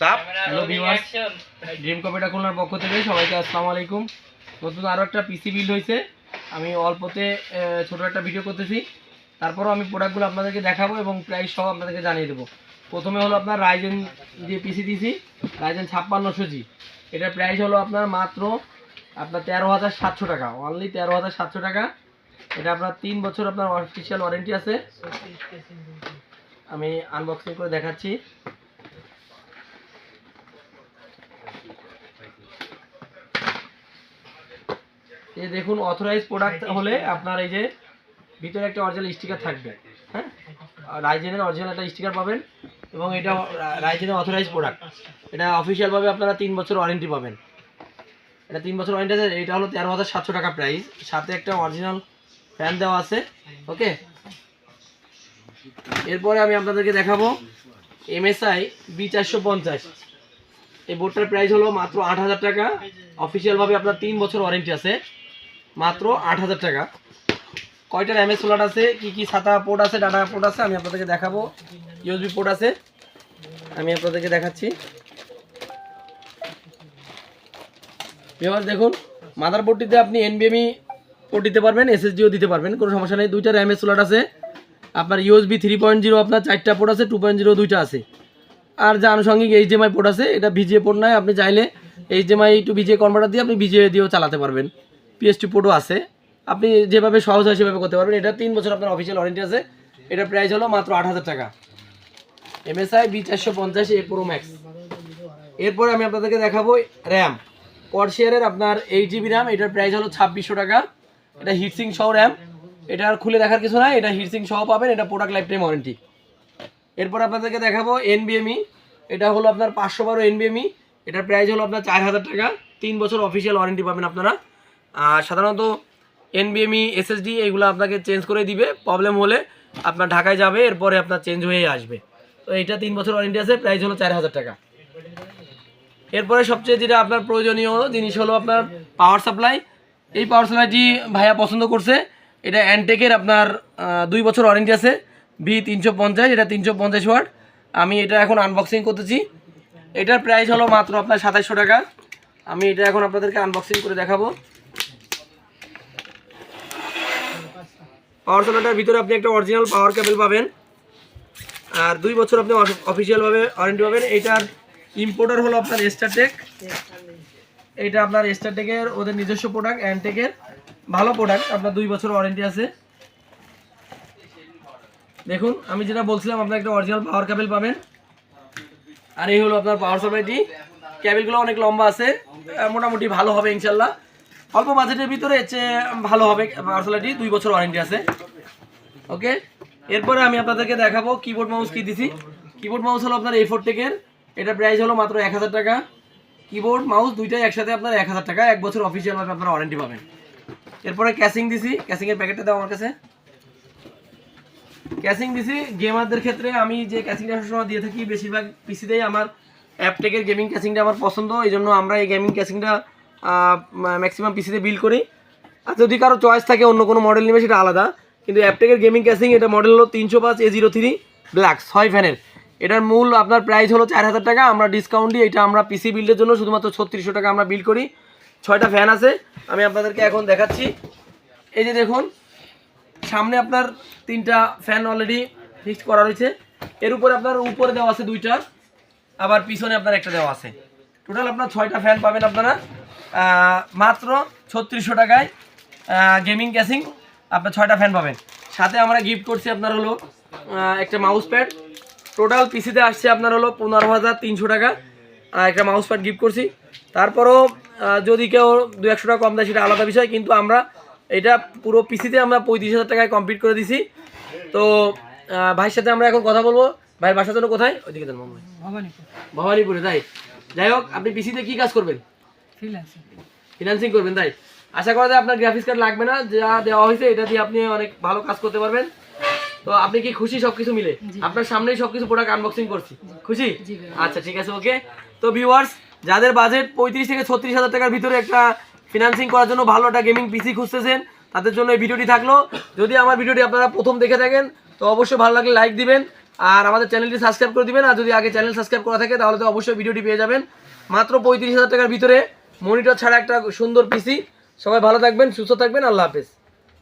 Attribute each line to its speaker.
Speaker 1: সাপ
Speaker 2: hello viewers, dream computer খুলনার পক্ষ থেকে সবাইকে আসসালামু আলাইকুম। নতুন আরও একটা পিসি বিল্ড হয়েছে। আমি অল্পতে ছোট একটা ভিডিও করতেছি, তারপরও আমি প্রোডাক্টগুলো আপনাদেরকে দেখাবো এবং প্রাইস সহ আপনাদেরকে জানিয়ে দেবো। প্রথমে হলো আপনার রাইজেন যে পিসি দিয়েছি, রাইজেন 5600G। এটার প্রাইস হলো আপনার মাত্র আপনার 13,700 টাকা, অনলি 13,700 টাকা। এটা আপনার 3 বছর আপনার অফিসিয়াল ওয়ারেন্টি আছে। আমি আনবক্সিং করে দেখাচ্ছি। এই দেখুন, অথরাইজ প্রোডাক্ট হলে আপনার এই যে ভিতরে একটা অরিজিনাল স্টিকার থাকবে। হ্যাঁ, রাইজেনের অরিজিনাল একটা স্টিকার পাবেন এবং এটা রাইজেনের অথরাইজ প্রোডাক্ট। এটা অফিসিয়ালভাবে আপনারা 3 বছর ওয়ারেন্টি পাবেন। এটা 3 বছর ওয়ারেন্টি আছে। এটা হলো 13,700 টাকা প্রাইস, সাথে একটা অরিজিনাল ফ্যান দেওয়া আছে। ওকে, এরপরে আমি আপনাদেরকে দেখাবো MSI B450। এই বোর্ডটার প্রাইস হলো মাত্র 8,000 টাকা। অফিসিয়ালভাবে আপনার 3 বছর ওয়ারেন্টি আছে, মাত্র 8,000 টাকা। কয়টা র্যামের স্লট আছে, কি কি সাতা পোর্ট আছে, ডাটা পোর্ট আছে, আমি আপনাদেরকে দেখাবো। USB পোর্ট আছে, আমি আপনাদেরকে দেখাচ্ছি। এবার দেখুন, মাদারবোর্ডটিতে আপনি NVMe পোর্ট দিতে পারবেন, SSDও দিতে পারবেন, কোনো সমস্যা নেই। দুইটা র্যামের স্লট আছে আপনার। USB 3.0 আপনার 4টা পোর্ট আছে, 2.0 দুইটা আছে। আর যা আনুষঙ্গিক HDMI পোর্ট আছে, এটা VGA পোর্ট নয়। আপনি চাইলে HDMI টু VGA কনভার্টার দিয়ে আপনি VGA দিয়েও চালাতে পারবেন। PS2 পোর্টও আছে, আপনি যেভাবে সহজ হয় সেভাবে করতে পারবেন। এটা 3 বছর আপনার অফিসিয়াল ওয়ারেন্টি আছে। এটার প্রাইস হলো মাত্র 8,000 টাকা, MSI B450 Pro Max। এরপরে আমি আপনাদেরকে দেখাবো র্যাম কর্সিয়ারের আপনার 8GB র্যাম। এটার প্রাইস হলো 2600 টাকা। এটা হিটসিং সহ র্যাম, এটা আর খুলে দেখার কিছু না, এটা হিটসিং সহ পাবেন। এটা প্রোডাক্ট লাইফ টাইম ওয়ারেন্টি। এরপর আপনাদেরকে দেখাবো NVMe। এটা হলো আপনার 512 NVMe। এটার প্রাইস হলো আপনার 4,000 টাকা। 3 বছর অফিসিয়াল ওয়ারেন্টি পাবেন আপনারা। আর সাধারণত NVMe SSD এইগুলো আপনাকে চেঞ্জ করে দিবে, প্রবলেম হলে আপনার ঢাকায় যাবে, এরপরে আপনার চেঞ্জ হয়ে আসবে। তো এইটা 3 বছর ওয়ারেন্টি আছে, প্রাইস হলো 4,000 টাকা। এরপরে সবচেয়ে যেটা আপনার প্রয়োজনীয় জিনিস হলো আপনার পাওয়ার সাপ্লাই। এই পাওয়ার সাপ্লাইটি ভাইয়া পছন্দ করছে। এটা অ্যান্টেকের আপনার 2 বছর ওয়ারেন্টি আছে, V350। এটা 350 ওয়াট। আমি এটা এখন আনবক্সিং করতেছি। এটার প্রাইস হলো মাত্র আপনার 2700 টাকা। আমি এটা এখন আপনাদেরকে আনবক্সিং করে দেখাবো। পাওয়ার সাপ্লাইটার ভিতরে আপনি একটা অরিজিনাল পাওয়ার কেবল পাবেন, আর 2 বছর আপনি অফিসিয়ালভাবে ওয়ারেন্টি পাবেন। এইটার ইম্পোর্টার হলো আপনার স্টারটেক। এটা আপনার স্টারটেকের ওদের নিজস্ব প্রোডাক্ট, অ্যান্টেকের ভালো প্রোডাক্ট। আপনার 2 বছর ওয়ারেন্টি আছে। দেখুন, আমি যেটা বলছিলাম, আপনার একটা অরিজিনাল পাওয়ার কেবল পাবেন। আর এই হলো আপনার পাওয়ার সাপ্লাইটি। কেবলগুলো অনেক লম্বা আছে, মোটামুটি ভালো হবে ইনশাল্লাহ। অল্প বাজেটের ভিতরে ভালো হবে পাওয়ার সাপ্লাইটি। 2 বছর ওয়ারেন্টি আছে। ওকে, এরপরে আমি আপনাদেরকে দেখাবো কিবোর্ড মাউস কি দিছি। কিবোর্ড মাউস হলো আপনার A4 টেকের। এটা প্রাইস হলো মাত্র 1,000 টাকা। কিবোর্ড মাউস দুইটাই একসাথে আপনার 1,000 টাকা। 1 বছর অফিসিয়ালভাবে আপনারা ওয়ারেন্টি পাবেন। এরপরে ক্যাসিং দিছি, ক্যাসিংয়ের প্যাকেটটা দাও আমার কাছে। ক্যাসিং দিছি গেমারদের ক্ষেত্রে। আমি যে ক্যাসিংটা সবসময় দিয়ে থাকি, বেশিরভাগ পিসিতেই আমার অ্যাপটেকের গেমিং ক্যাসিংটা আমার পছন্দ, এই জন্য আমরা এই গেমিং ক্যাসিংটা ম্যাক্সিমাম পিসিতে বিল্ড করি। আর যদি কারো চয়েস থাকে অন্য কোনো মডেল নেবে সেটা আলাদা, কিন্তু অ্যাপটেকের গেমিং ক্যাসিং এটা মডেল হলো 305 A03 ব্ল্যাক 6 ফ্যানের। এটার মূল আপনার প্রাইস হলো 4,000 টাকা। আমরা ডিসকাউন্ট দিই, এটা আমরা পিসি বিল্ডের জন্য শুধুমাত্র 3600 টাকা আমরা বিল্ড করি। 6টা ফ্যান আছে, আমি আপনাদেরকে এখন দেখাচ্ছি। এই যে দেখুন, সামনে আপনার 3টা ফ্যান অলরেডি ফিক্সড করা রয়েছে। এর উপরে আপনার উপরে দেওয়া আছে 2টা, আবার পিছনে আপনার একটা দেওয়া আছে। টোটাল আপনার 6টা ফ্যান পাবেন আপনারা মাত্র 3600 টাকায়। গেমিং ক্যাসিং আপনার 6টা ফ্যান পাবেন। সাথে আমরা গিফট করছি আপনার হলো একটা মাউস প্যাড। টোটাল পিসিতে আসছে আপনার হলো 15,300 টাকা। একটা মাউস প্যাড গিফট করছি। তারপরও যদি কেউ 200 টাকা কম দেয় সেটা আলাদা বিষয়, কিন্তু আমরা এটা পুরো পিসিতে আমরা 35,000 টাকায় কমপ্লিট করে দিছি। তো ভাইয়ের সাথে আমরা এখন কথা বলবো। ভাইয়ের বাসা জন্য কোথায়? ওইদিকে দেন, ভবানীপুরে। তাই, যাই হোক, আপনি পিসিতে কি কাজ করবেন? ফিনান্সিং করবেন। তাই, আশা করা যায় আপনার গ্রাফিক্স কার্ড লাগবে না, যা দেওয়া হয়েছে এটা দিয়ে আপনি অনেক ভালো কাজ করতে পারবেন। তো আপনি কি খুশি সবকিছু মিলে? আপনার সামনেই সবকিছু প্রোডাক্ট আনবক্সিং করছি, খুশি? আচ্ছা, ঠিক আছে, ওকে। তো ভিউয়ার্স, যাদের বাজেট 35 থেকে 36,000 টাকার ভিতরে একটা ফিনান্সিং করার জন্য ভালো একটা গেমিং পিসি খুঁজতেছেন, তাদের জন্য এই ভিডিওটি থাকলো। যদি আমার ভিডিওটি আপনারা প্রথম দেখে থাকেন তো অবশ্যই ভালো লাগলে লাইক দিবেন, আর আমাদের চ্যানেলটি সাবস্ক্রাইব করে দিবেন। আর যদি আগে চ্যানেল সাবস্ক্রাইব করা থাকে তাহলে তো অবশ্যই ভিডিওটি পেয়ে যাবেন। মাত্র 35,000 টাকার ভিতরে মনিটর ছাড়া একটা সুন্দর পিসি। সবাই ভালো থাকবেন, সুস্থ থাকবেন, আল্লাহ হাফেজ।